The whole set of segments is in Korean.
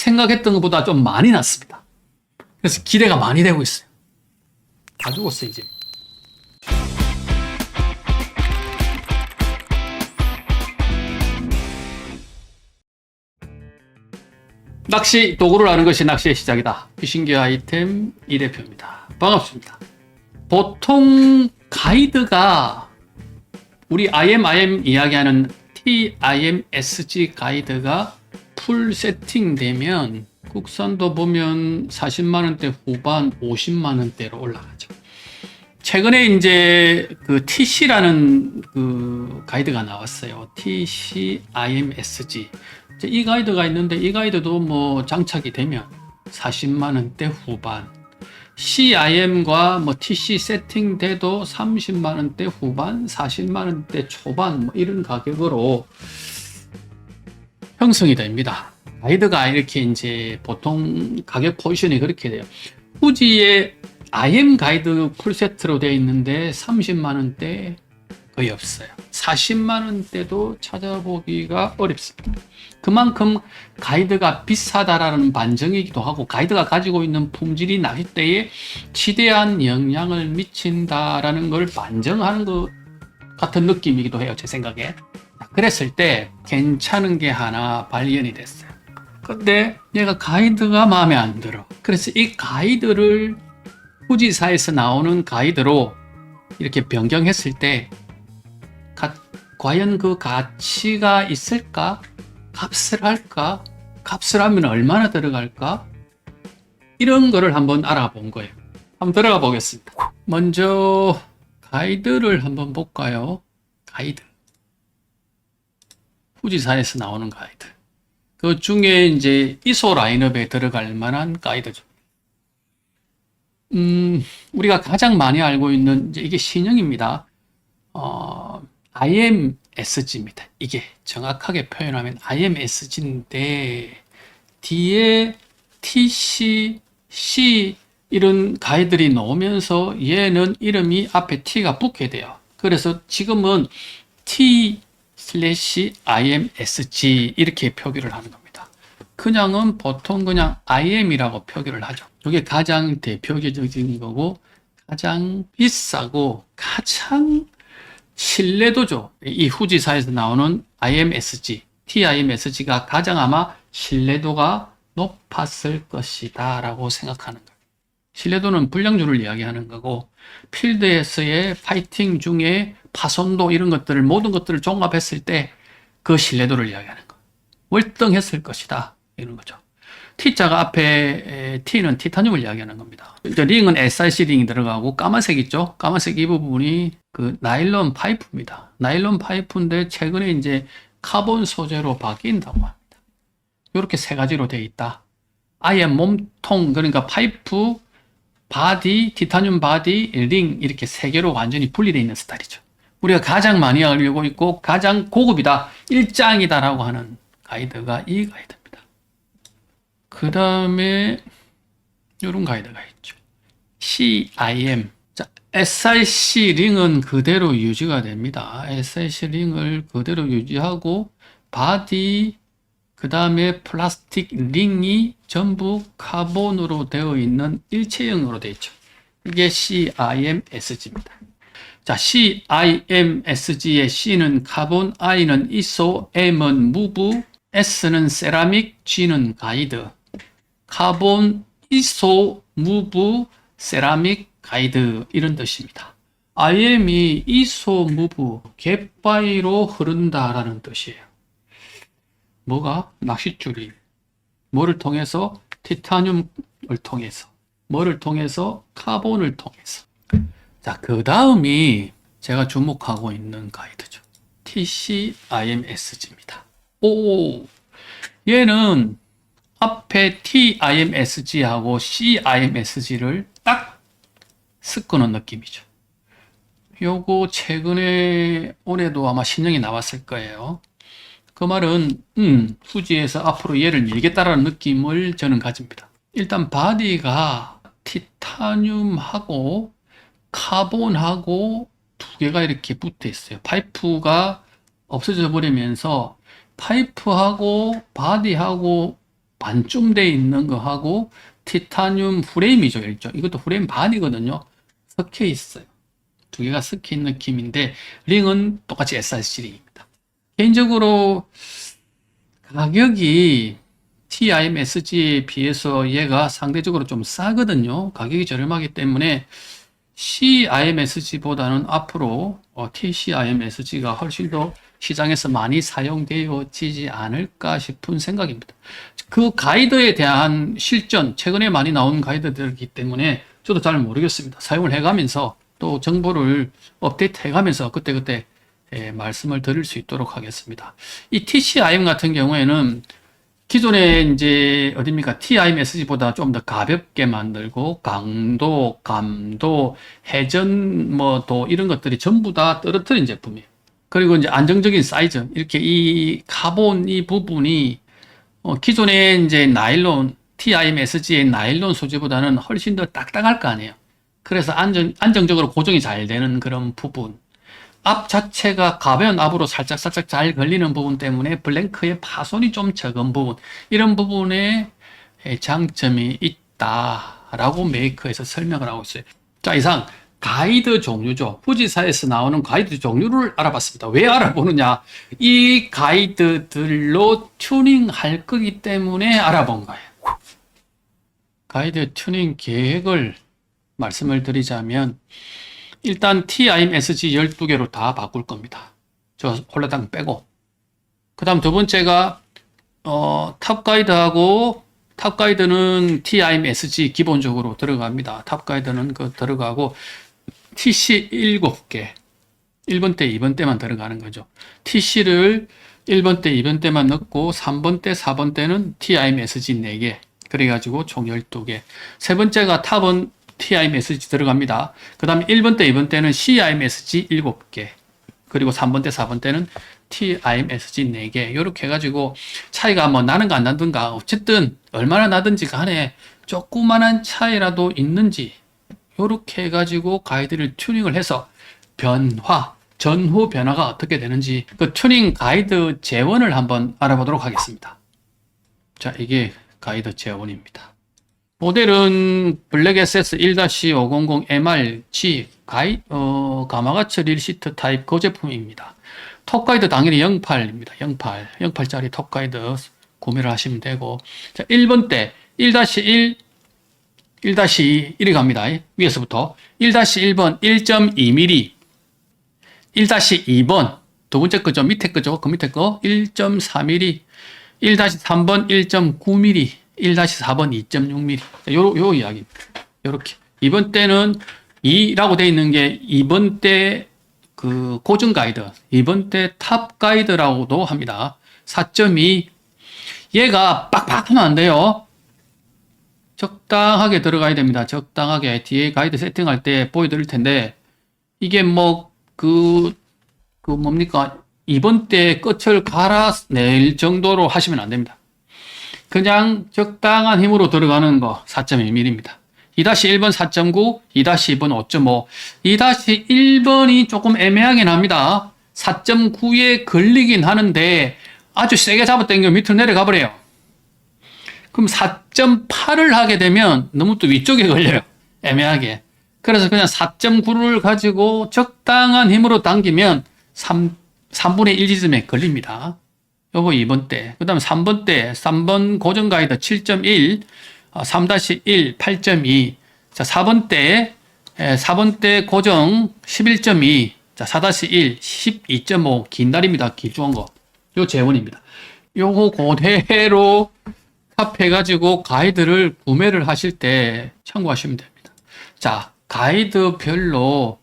생각했던 것보다 좀 많이 났습니다. 그래서 기대가 많이 되고 있어요. 다 죽었어, 이제. 낚시 도구를 아는 것이 낚시의 시작이다. 피싱기어 아이템 이 대표입니다. 반갑습니다. 보통 가이드가 우리 IM 이야기하는 TIMSG 가이드가 풀 세팅되면 국산도 보면 40만원대 후반 50만원대로 올라가죠. 최근에 이제 그 TC라는 그 가이드가 나왔어요. TCIMSG. 이 가이드가 있는데 이 가이드도 뭐 장착이 되면 40만원대 후반. CIM과 뭐 TC 세팅돼도 30만원대 후반, 40만원대 초반 뭐 이런 가격으로 형성이 됩니다. 가이드가 이렇게 이제 보통 가격 포지션이 그렇게 돼요. 후지의 IM 가이드 풀세트로 되어 있는데 30만원대 거의 없어요. 40만원대도 찾아보기가 어렵습니다. 그만큼 가이드가 비싸다라는 반증이기도 하고 가이드가 가지고 있는 품질이 낚싯대에 지대한 영향을 미친다라는 걸 반증하는 것 같은 느낌이기도 해요. 제 생각에. 그랬을 때 괜찮은 게 하나 발견이 됐어요. 근데 얘가 가이드가 마음에 안 들어. 그래서 이 가이드를 후지사에서 나오는 가이드로 이렇게 변경했을 때 과연 그 가치가 있을까? 값을 할까? 값을 하면 얼마나 들어갈까? 이런 거를 한번 알아본 거예요. 한번 들어가 보겠습니다. 먼저 가이드를 한번 볼까요? 가이드. 후지사에서 나오는 가이드. 그 중에 이제 ISO 라인업에 들어갈 만한 가이드죠. 우리가 가장 많이 알고 있는 이제 이게 신형입니다. IMSG입니다. 이게 정확하게 표현하면 IMSG인데 뒤에 TC, C 이런 가이드들이 나오면서 얘는 이름이 앞에 T가 붙게 돼요. 그래서 지금은 T/IMSG 이렇게 표기를 하는 겁니다. 그냥은 보통 그냥 IM이라고 표기를 하죠. 이게 가장 대표적인 거고 가장 비싸고 가장 신뢰도죠. 이 후지사에서 나오는 IMSG, TIMSG가 가장 아마 신뢰도가 높았을 것이다 라고 생각하는 거예요. 신뢰도는 불량률을 이야기하는 거고 필드에서의 파이팅 중에 파손도 이런 것들을 모든 것들을 종합했을 때 그 신뢰도를 이야기하는 거예요. 월등했을 것이다 이런 거죠. T자가 앞에 T는 티타늄을 이야기하는 겁니다. 링은 SiC 링이 들어가고 까만색 있죠? 까만색 이 부분이 그 나일론 파이프입니다. 나일론 파이프인데 최근에 이제 카본 소재로 바뀐다고 합니다. 이렇게 세 가지로 되어 있다. 아예 몸통 그러니까 파이프, 바디, 티타늄 바디, 링 이렇게 세 개로 완전히 분리되어 있는 스타일이죠. 우리가 가장 많이 알고 있고 가장 고급이다, 일장이다라고 하는 가이드가 이 가이드입니다. 그 다음에 이런 가이드가 있죠. CIM. 자, SiC 링은 그대로 유지가 됩니다. SiC 링을 그대로 유지하고 바디 그 다음에 플라스틱 링이 전부 카본으로 되어 있는 일체형으로 되어 있죠. 이게 CIMSG입니다. 자, CIMSG의 C는 카본, I는 ISO, M은 무브, S는 세라믹, G는 가이드. 카본, ISO, 무브, 세라믹, 가이드 이런 뜻입니다. IM이 ISO, 무브, 갯바위로 흐른다라는 뜻이에요. 뭐가? 낚싯줄이. 뭐를 통해서? 티타늄을 통해서. 뭐를 통해서? 카본을 통해서. 자, 그 다음이 제가 주목하고 있는 가이드죠. TCIMSG입니다. 오, 얘는 앞에 TIMSG하고 CIMSG를 딱 섞어놓은 느낌이죠. 요거 최근에 올해도 아마 신형이 나왔을 거예요. 그 말은 후지에서 앞으로 얘를 밀겠다라는 느낌을 저는 가집니다. 일단 바디가 티타늄하고 카본하고 두 개가 이렇게 붙어 있어요. 파이프가 없어져 버리면서 파이프하고 바디하고 반쯤 돼 있는 거하고 티타늄 프레임이죠. 일종. 이것도 프레임 반이거든요. 섞여 있어요. 두 개가 섞여 있는 느낌인데 링은 똑같이 SR7입니다. 개인적으로 가격이 TIMSG에 비해서 얘가 상대적으로 좀 싸거든요. 가격이 저렴하기 때문에 CIMSG보다는 앞으로 TCIMSG가 훨씬 더 시장에서 많이 사용되어지지 않을까 싶은 생각입니다. 그 가이드에 대한 실전, 최근에 많이 나온 가이드들이기 때문에 저도 잘 모르겠습니다. 사용을 해가면서 또 정보를 업데이트 해가면서 그때그때 말씀을 드릴 수 있도록 하겠습니다. 이 TCIM 같은 경우에는 기존에 이제 어딥니까? TIMSG보다 좀 더 가볍게 만들고 강도, 감도, 회전 도 이런 것들이 전부 다 떨어뜨린 제품이에요. 그리고 이제 안정적인 사이즈 이렇게 이 카본 이 부분이 기존에 이제 나일론 TIMSG의 나일론 소재보다는 훨씬 더 딱딱할 거 아니에요. 그래서 안정적으로 고정이 잘 되는 그런 부분. 앞 자체가 가벼운 앞으로 살짝 잘 걸리는 부분 때문에 블랭크의 파손이 좀 적은 부분, 이런 부분에 장점이 있다라고 메이커에서 설명을 하고 있어요. 자, 이상 가이드 종류죠. 후지사에서 나오는 가이드 종류를 알아봤습니다. 왜 알아보느냐? 이 가이드들로 튜닝할 거기 때문에 알아본 거예요. 가이드 튜닝 계획을 말씀을 드리자면 일단 TIMSG 12개로 다 바꿀 겁니다. 저 홀라당 빼고. 그 다음 두 번째가 탑가이드는 TIMSG 기본적으로 들어갑니다. 탑가이드는 들어가고 TC 7개 1번 때 2번 때만 들어가는 거죠. TC를 1번 때 2번 때만 넣고 3번 때 4번 때는 TIMSG 4개 그래가지고 총 12개. 세 번째가 탑은 TIMSG 들어갑니다. 그 다음에 1번 때 2번 때는 CIMSG 7개 그리고 3번 때 4번 때는 TIMSG 4개 이렇게 해가지고 차이가 뭐 나는가 안 나든가 어쨌든 얼마나 나든지 간에 조그만한 차이라도 있는지 이렇게 해가지고 가이드를 튜닝을 해서 전후 변화가 어떻게 되는지 그 튜닝 가이드 재원을 한번 알아보도록 하겠습니다. 자, 이게 가이드 재원입니다. 모델은 블랙 SS 1-500MRG 가마가츠 릴시트 타입 그 제품입니다. 톱가이드 당연히 08입니다. 08짜리 톱가이드 구매를 하시면 되고, 자, 1번 때 1-1, 1-2 이렇게 갑니다. 위에서부터 1-1번 1.2mm, 1-2번 두 번째 거죠. 밑에 거죠. 그 밑에 거 1.4mm, 1-3번 1.9mm, 1-4번 2.6mm. 요 이야기입니다. 요렇게. 이번 때는 2라고 되어 있는 게 이번 때 그 고정 가이드, 이번 때 탑 가이드라고도 합니다. 4.2. 얘가 빡빡하면 안 돼요. 적당하게 들어가야 됩니다. 적당하게. 뒤에 가이드 세팅할 때 보여드릴 텐데, 이게 뭡니까? 이번 때 끝을 갈아낼 정도로 하시면 안 됩니다. 그냥 적당한 힘으로 들어가는 거 4.1mm입니다. 2-1번 4.9, 2-2번 5.5. 2-1번이 조금 애매하긴 합니다. 4.9에 걸리긴 하는데 아주 세게 잡아당겨 밑으로 내려가 버려요. 그럼 4.8을 하게 되면 너무 또 위쪽에 걸려요. 애매하게. 그래서 그냥 4.9를 가지고 적당한 힘으로 당기면 3분의 1 지점에 걸립니다. 요거 2번 때. 그 다음 3번 때, 3번 고정 가이드 7.1, 3-1, 8.2. 자, 4번 때 고정 11.2. 자, 4-1, 12.5. 긴 다리입니다. 길쭉한 거. 요 재원입니다. 요거 그대로 합해가지고 가이드를 구매를 하실 때 참고하시면 됩니다. 자, 가이드별로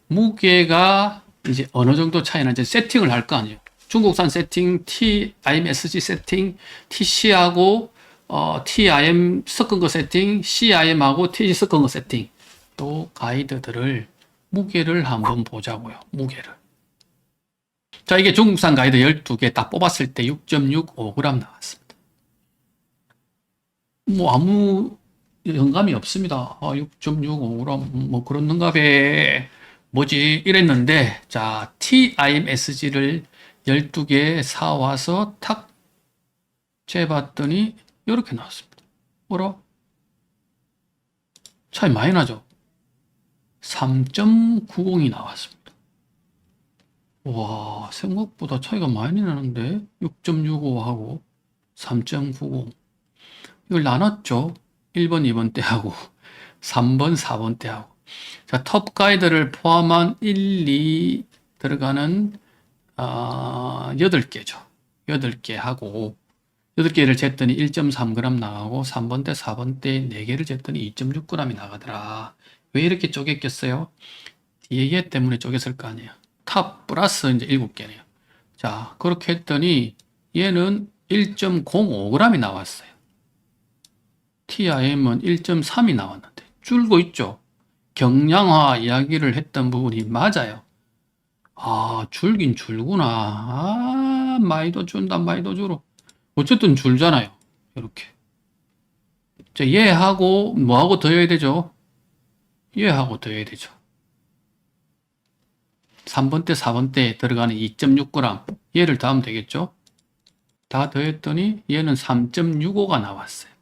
무게가 이제 어느 정도 차이 나는지 세팅을 할 거 아니에요. 중국산 세팅, TIMSG 세팅, TC하고 TIM 섞은 거 세팅, CIM하고 TC 섞은 거 세팅. 또 가이드들을 무게를 한번 보자고요. 무게를. 자, 이게 중국산 가이드 12개 딱 뽑았을 때 6.65g 나왔습니다. 뭐 아무 영감이 없습니다. 6.65g 뭐 그렇는가 배 뭐지 이랬는데, 자, TIMSG를 12개 사와서 탁 재봤더니 이렇게 나왔습니다. 뭐라? 차이 많이 나죠? 3.90이 나왔습니다. 와, 생각보다 차이가 많이 나는데 6.65하고 3.90 이걸 나눴죠. 1번, 2번 때하고 3번, 4번 때하고. 자, 톱 가이드를 포함한 1, 2 들어가는 8개죠. 8개 하고 8개를 쟀더니 1.3g 나가고 3번 때, 4번 때 4개를 쟀더니 2.6g이 나가더라. 왜 이렇게 쪼갰겠어요? 뒤에 얘 때문에 쪼갰을 거 아니에요. 탑 플러스 이제 7개네요. 자, 그렇게 했더니 얘는 1.05g이 나왔어요. TIM은 1.3이 나왔는데 줄고 있죠. 경량화 이야기를 했던 부분이 맞아요. 아, 줄긴 줄구나. 아, 많이 더 준다, 많이 더 줄어. 어쨌든 줄잖아요. 이렇게. 자, 얘하고 뭐하고 더해야 되죠? 얘하고 더해야 되죠. 3번 때, 4번 때 들어가는 2.6g. 얘를 더하면 되겠죠? 다 더했더니 얘는 3.65가 나왔어요.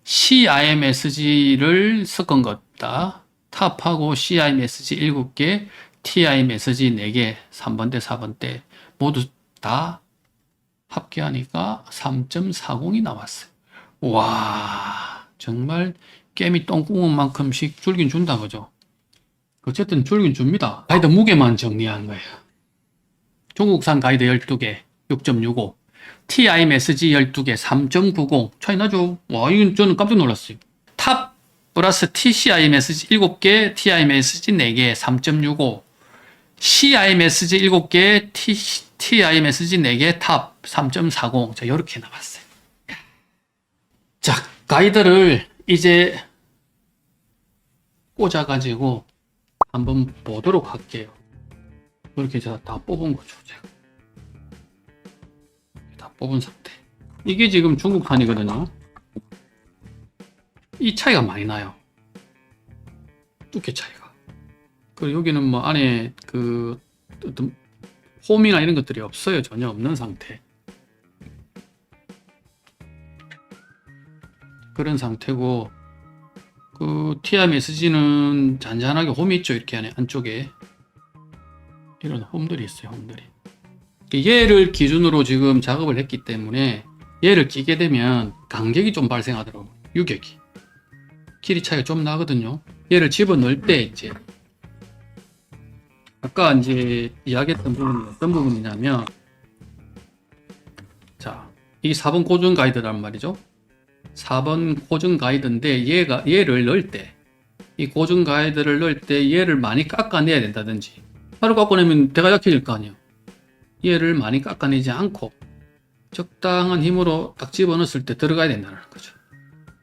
CIMSG를 섞은 것다. 탑하고 CIMSG 7개, TIMSG 4개, 3번 때, 4번 때 모두 다 합계하니까 3.40이 나왔어요. 와, 정말 깨미 똥구멍만큼씩 줄긴 준다, 그죠? 어쨌든 줄긴 줍니다. 가이드 무게만 정리한 거예요. 중국산 가이드 12개, 6.65. TIMSG 12개, 3.90. 차이 나죠? 와, 이건 저는 깜짝 놀랐어요. 탑 플러스 TCIMSG 7개, TIMSG 4개, 3.65. CIMSG 7개, TIMSG 4개, 탑 3.40. 자, 이렇게 나왔어요. 자, 가이드를 이제 꽂아가지고 한번 보도록 할게요. 이렇게 제가 다 뽑은 거죠, 제가. 다 뽑은 상태. 이게 지금 중국산이거든요. 이 차이가 많이 나요. 두께 차이가. 그리고 여기는 뭐 안에 그 어떤 홈이나 이런 것들이 없어요. 전혀 없는 상태. 그런 상태고, 그 TIMSG는 잔잔하게 홈이 있죠. 이렇게 안에 안쪽에 이런 홈들이 있어요. 홈들이. 얘를 기준으로 지금 작업을 했기 때문에 얘를 끼게 되면 간격이 좀 발생하더라고요. 유격이. 길이 차이가 좀 나거든요. 얘를 집어넣을 때 이제 아까 이제 이야기했던 부분이 어떤 부분이냐면, 자, 이 4번 고정 가이드란 말이죠. 4번 고정 가이드인데 얘를 넣을 때, 이 고정 가이드를 넣을 때 얘를 많이 깎아내야 된다든지, 하루 깎아내면 대가 약해질 거 아니에요. 얘를 많이 깎아내지 않고 적당한 힘으로 딱 집어넣었을 때 들어가야 된다는 거죠.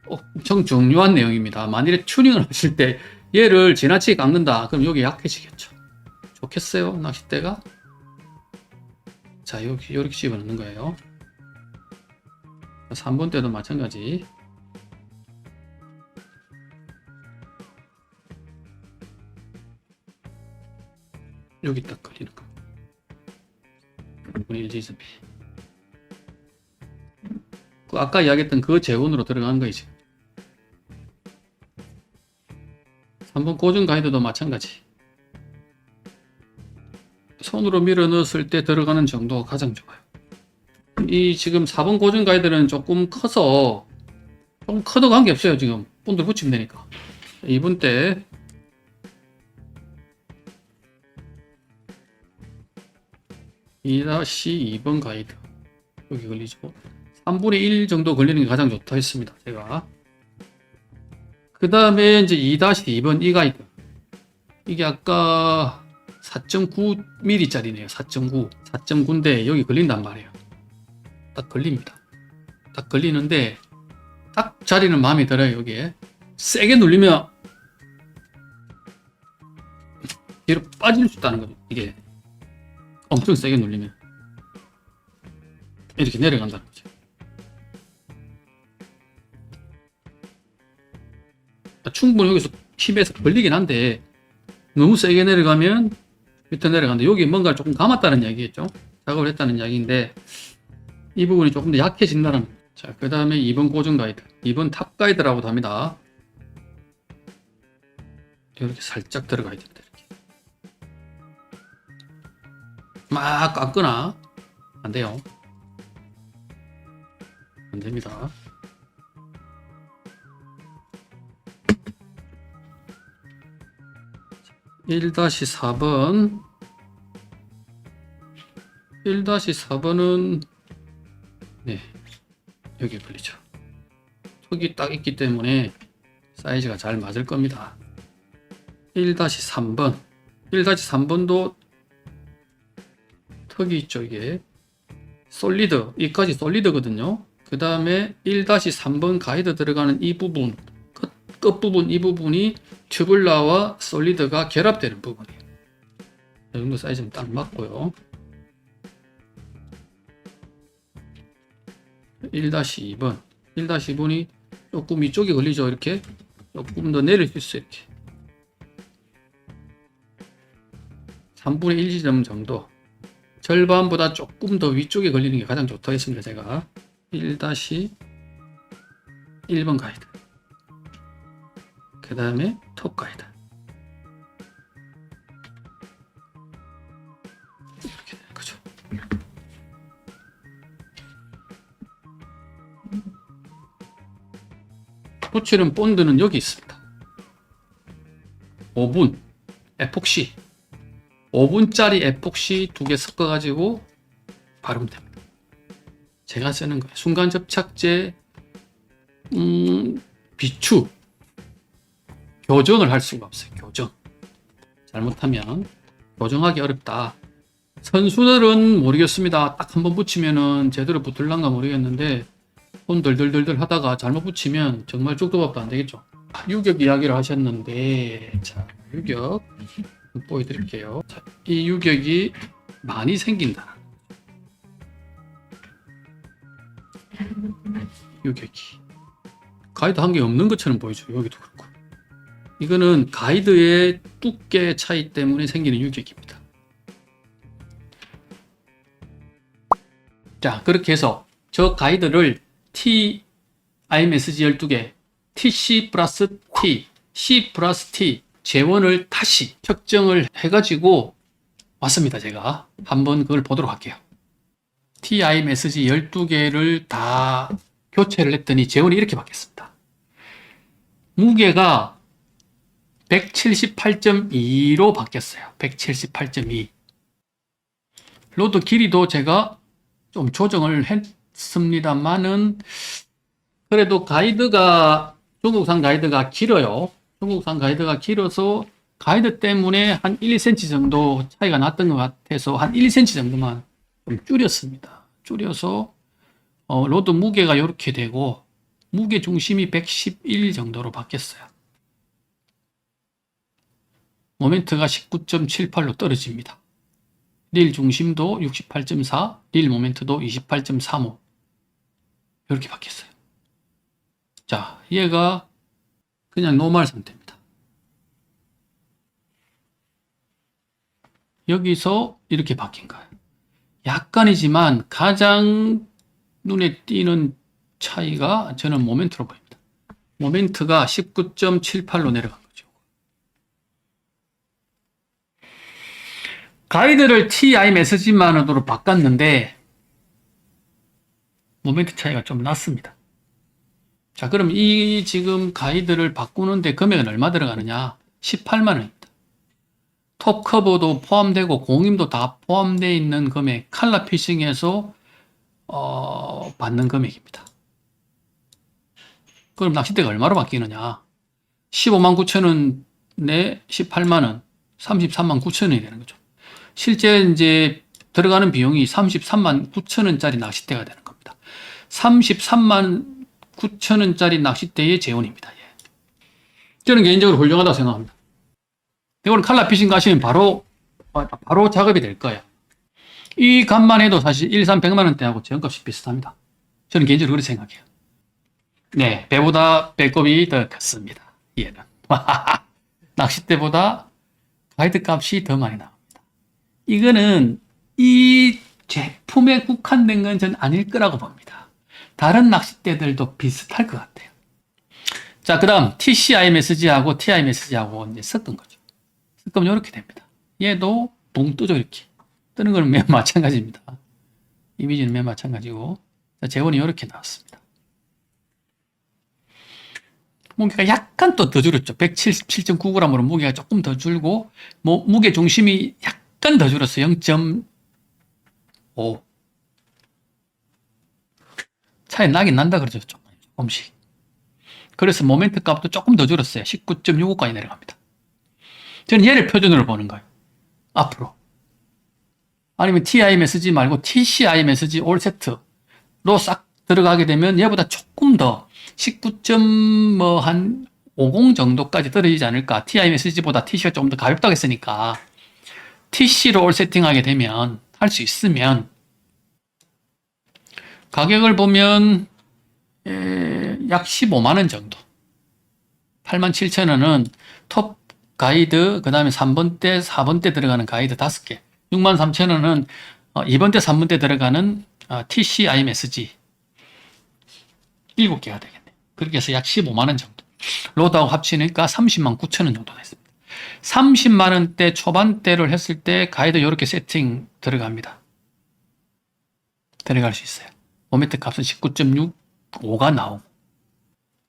엄청 중요한 내용입니다. 만일에 튜닝을 하실 때 얘를 지나치게 깎는다, 그럼 여기 약해지겠죠. 좋겠어요, 낚싯대가? 자, 이렇게 집어넣는 거예요. 3번 때도 마찬가지. 여기 딱 걸리는 거. 1분의 1 지스피. 그 아까 이야기했던 그 재원으로 들어가는 거지. 3번 고정 가이드도 마찬가지. 손으로 밀어 넣었을 때 들어가는 정도가 가장 좋아요. 이 지금 4번 고정 가이드는 조금 커서, 좀 커도 관계없어요. 지금 본드 붙이면 되니까. 2번 때 2-2번 가이드 여기 걸리죠. 3분의 1 정도 걸리는 게 가장 좋다 했습니다, 제가. 그 다음에 이제 2-2번 이 가이드, 이게 아까 4.9mm 짜리네요. 4.9인데 여기 걸린단 말이에요. 딱 걸립니다. 딱 걸리는데 딱 자리는 마음에 들어요. 여기에 세게 눌리면 뒤로 빠질 수 있다는 거죠. 이게 엄청 세게 눌리면 이렇게 내려간다는 거죠. 충분히 여기서 힘에서 걸리긴 한데 너무 세게 내려가면 밑에 내려간다. 여기 뭔가를 조금 감았다는 이야기겠죠. 작업을 했다는 이야기인데 이 부분이 조금 더 약해진다는 거죠. 자, 그 다음에 2번 고정 가이드. 2번 탑 가이드라고도 합니다. 이렇게 살짝 들어가야 됩니다. 이렇게. 막 깎거나 안 돼요. 안 됩니다. (1-4번) 1-4번은 네, 여기 걸리죠. 턱이 딱 있기 때문에 사이즈가 잘 맞을 겁니다. 1-3번 1-3번도 턱이 있죠. 이게 솔리드, 이까지 솔리드거든요. 그 다음에 1-3번 가이드 들어가는 이 부분, 끝부분, 이 부분이 튜블라와 솔리드가 결합되는 부분이에요. 이 정도 사이즈는 딱 맞고요. 1-2번 1-2번이 조금 이쪽에 걸리죠. 이렇게 조금 더 내릴 수 있어요. 이렇게 3분의 1 지점 정도, 절반보다 조금 더 위쪽에 걸리는 게 가장 좋다고 했습니다. 제가 1-1번 가이드, 그 다음에 톱 가이드, 이렇게 되는 거죠. 붙이는 본드는 여기 있습니다. 5분 에폭시, 5분짜리 에폭시 2개 섞어 가지고 바르면 됩니다. 제가 쓰는 거예요. 순간 접착제, 비추, 교정을 할 수가 없어요. 교정 잘못하면 교정하기 어렵다. 선수들은 모르겠습니다. 딱 한번 붙이면은 제대로 붙을란가 모르겠는데, 손 덜덜덜덜 하다가 잘못 붙이면 정말 쪽도 밥도 안 되겠죠. 유격 이야기를 하셨는데, 자, 유격 보여드릴게요. 자, 이 유격이 많이 생긴다. 유격이 가이드 한 개 없는 것처럼 보이죠. 여기도 그렇고. 이거는 가이드의 두께 차이 때문에 생기는 유격입니다. 자, 그렇게 해서 저 가이드를 IMSG 12개, TC 플러스 T, C 플러스 T 재원을 다시 측정을 해가지고 왔습니다. 제가 한번 그걸 보도록 할게요. TIMSG 12개를 다 교체를 했더니 재원이 이렇게 바뀌었습니다. 무게가 178.2로 바뀌었어요. 178.2. 로드 길이도 제가 좀 조정을 했습니다만은 그래도 가이드가, 중국산 가이드가 길어요. 중국산 가이드가 길어서 가이드 때문에 한 1-2cm 정도 차이가 났던 것 같아서 한 1-2cm 정도만 좀 줄였습니다. 줄여서 로드 무게가 이렇게 되고 무게 중심이 111 정도로 바뀌었어요. 모멘트가 19.78로 떨어집니다. 릴 중심도 68.4, 릴 모멘트도 28.35 이렇게 바뀌었어요. 자, 얘가 그냥 노멀 상태입니다. 여기서 이렇게 바뀐 거예요. 약간이지만 가장 눈에 띄는 차이가 저는 모멘트로 보입니다. 모멘트가 19.78로 내려간 거죠. 가이드를 TIMSG만으로 바꿨는데 모멘트 차이가 좀 났습니다. 자, 그럼 이 지금 가이드를 바꾸는데 금액은 얼마 들어가느냐? 18만 원입니다. 톱 커버도 포함되고 공임도 다 포함되어 있는 금액, 칼라 피싱에서 받는 금액입니다. 그럼 낚싯대가 얼마로 바뀌느냐? 15만 9천 원에 18만 원, 33만 9천 원이 되는 거죠. 실제 이제 들어가는 비용이 33만 9천 원짜리 낚싯대가 되는 겁니다. 33만 9천 원짜리 낚싯대의 재원입니다. 예. 저는 개인적으로 훌륭하다고 생각합니다. 이거는 칼라 피싱 가시면 바로 작업이 될 거예요. 이 값만 해도 사실 1, 3, 100만 원대하고 제값이 비슷합니다. 저는 개인적으로 그렇게 생각해요. 네, 배보다 배꼽이 더 컸습니다. 얘는. 낚싯대보다 가이드 값이 더 많이 나옵니다. 이거는 이 제품에 국한된 건 전 아닐 거라고 봅니다. 다른 낚싯대들도 비슷할 것 같아요. 자, 그 다음 TCI 메시지하고 TI 메시지하고 이제 섞은 거죠. 섞으면 이렇게 됩니다. 얘도 붕 뜨죠, 이렇게. 뜨는 거는 매우 마찬가지입니다. 이미지는 매우 마찬가지고. 자, 재원이 이렇게 나왔습니다. 무게가 약간 또 더 줄었죠. 177.9g으로 무게가 조금 더 줄고, 무게 중심이 약간 더 줄었어요. 0.5. 차이 나긴 난다 그러죠. 조금씩. 그래서 모멘트 값도 조금 더 줄었어요. 19.65까지 내려갑니다. 저는 얘를 표준으로 보는 거예요. 앞으로. 아니면 TI 메시지 말고 TCI 메시지 올 세트로 싹 들어가게 되면 얘보다 조금 더 19.50 정도까지 떨어지지 않을까. TI 메시지보다 TC가 조금 더 가볍다고 했으니까 TC로 올 세팅하게 되면 할 수 있으면 가격을 보면 약 15만원 정도. 87,000원은 톱 가이드, 그 다음에 3번대, 4번대 들어가는 가이드 5개. 63,000원은 2번대, 3번대 들어가는 TCI 메시지 7개가 되겠네요. 그렇게 해서 약 15만원 정도. 로드하고 합치니까 309,000원 정도 됐습니다. 30만원대 초반대를 했을 때 가이드 이렇게 세팅 들어갑니다. 들어갈 수 있어요. 모멘트 값은 19.65가 나오고.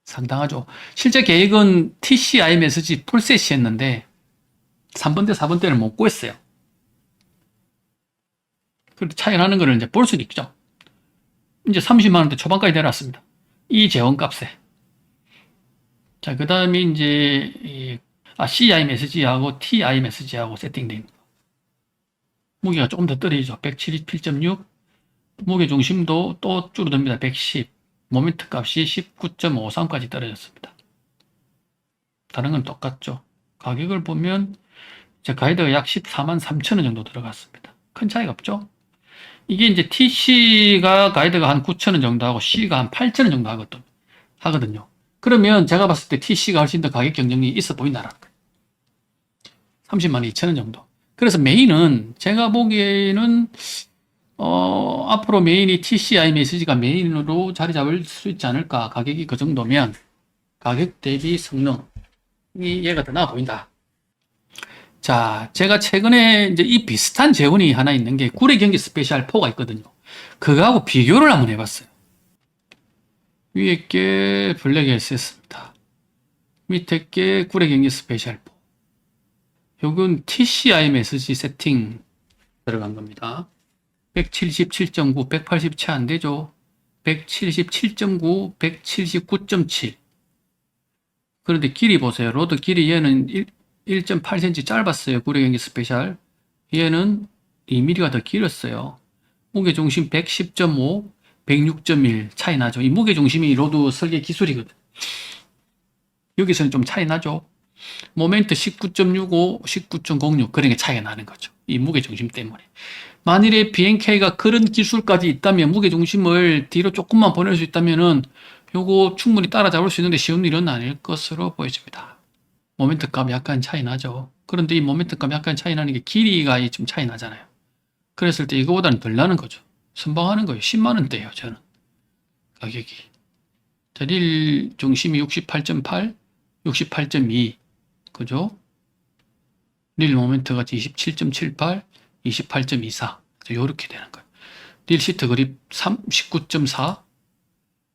상당하죠. 실제 계획은 TCI 메시지 풀셋이었는데 3번대, 4번대를 못 구했어요. 그런데 차이 나는 거를 이제 볼 수는 있죠. 이제 30만원대 초반까지 내려왔습니다. 이 재원값에. 자, 그 다음에 이제 CI 메시지하고 TI 메시지하고 세팅되어 있는 거. 무게가 조금 더 떨어지죠. 177.6. 무게 중심도 또 줄어듭니다. 110. 모멘트 값이 19.53까지 떨어졌습니다. 다른 건 똑같죠. 가격을 보면 제 가이드가 약 143,000원 정도 들어갔습니다. 큰 차이가 없죠. 이게 이제 TC가 가이드가 한 9,000원 정도 하고 C가 한 8,000원 정도 하거든요. 그러면 제가 봤을 때 TC가 훨씬 더 가격 경쟁력이 있어 보인다라는 거예요. 30만 2천원 정도. 그래서 메인은 제가 보기에는 앞으로 메인이 TCI 메시지가 메인으로 자리 잡을 수 있지 않을까. 가격이 그 정도면 가격 대비 성능이 얘가 더 나아 보인다. 자, 제가 최근에 이제 이 비슷한 재원이 하나 있는 게 구례 경기 스페셜 4가 있거든요. 그거하고 비교를 한번 해봤어요. 위에 게 블랙 S였습니다. 밑에 게 구례 경기 스페셜 4. 요건 TCI 메시지 세팅 들어간 겁니다. 177.9, 180 채 안 되죠. 177.9, 179.7. 그런데 길이 보세요. 로드 길이 얘는 1.8cm 짧았어요. 구례 경기 스페셜. 얘는 2mm가 더 길었어요. 무게 중심 110.5, 106.1 차이 나죠. 이 무게 중심이 로드 설계 기술이거든. 여기서는 좀 차이 나죠. 모멘트 19.65, 19.06 그런 게 차이가 나는 거죠. 이 무게 중심 때문에. 만일에 BNK가 그런 기술까지 있다면 무게 중심을 뒤로 조금만 보낼 수 있다면은 요거 충분히 따라잡을 수 있는데 쉬운 일은 아닐 것으로 보여집니다. 모멘트 값 약간 차이 나죠. 그런데 이 모멘트 값 약간 차이 나는 게 길이가 좀 차이 나잖아요. 그랬을 때 이거보다는 덜 나는 거죠. 선방하는 거예요. 10만원대예요, 저는. 가격이. 자, 릴 중심이 68.8, 68.2. 그죠? 릴 모멘트가 27.78, 28.24. 요렇게 되는 거예요. 릴 시트 그립 19.4,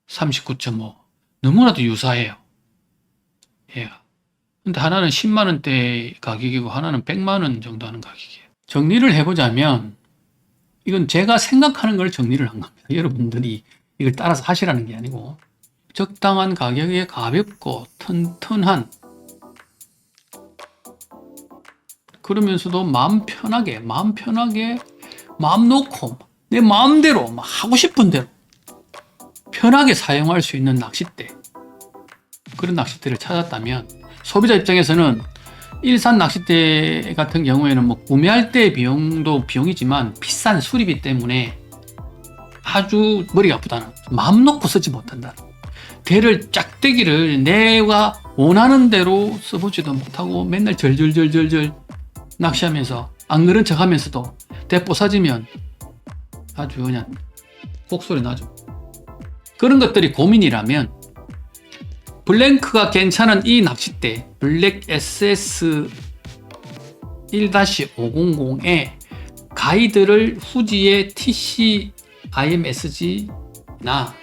39.5. 너무나도 유사해요. 얘가. 근데 하나는 10만원대 가격이고 하나는 100만원 정도 하는 가격이에요. 정리를 해보자면 이건 제가 생각하는 걸 정리를 한 겁니다. 여러분들이 이걸 따라서 하시라는 게 아니고 적당한 가격에 가볍고 튼튼한 그러면서도 마음 편하게 마음 놓고 내 마음대로 하고 싶은 대로 편하게 사용할 수 있는 낚싯대 그런 낚싯대를 찾았다면 소비자 입장에서는 일산 낚싯대 같은 경우에는 뭐 구매할 때 비용도 비용이지만 비싼 수리비 때문에 아주 머리가 아프다는 마음 놓고 쓰지 못한다. 대를 짝대기를 내가 원하는 대로 써보지도 못하고 맨날 절절절절절 낚시하면서 안 그런 척 하면서도 대 부서지면 아주 그냥 곡소리 나죠. 그런 것들이 고민이라면 블랭크가 괜찮은 이 낚싯대 블랙 SS 1-500의 가이드를 후지의 TC IMSG나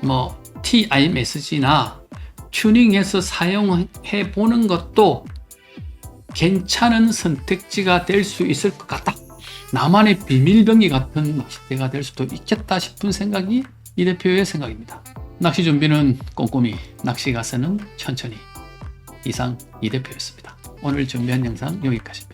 뭐 TIMSG나 튜닝해서 사용해 보는 것도 괜찮은 선택지가 될 수 있을 것 같다. 나만의 비밀병기 같은 낚싯대가 될 수도 있겠다 싶은 생각이 이 대표의 생각입니다. 낚시 준비는 꼼꼼히, 낚시 가서는 천천히. 이상 이 대표였습니다. 오늘 준비한 영상 여기까지입니다.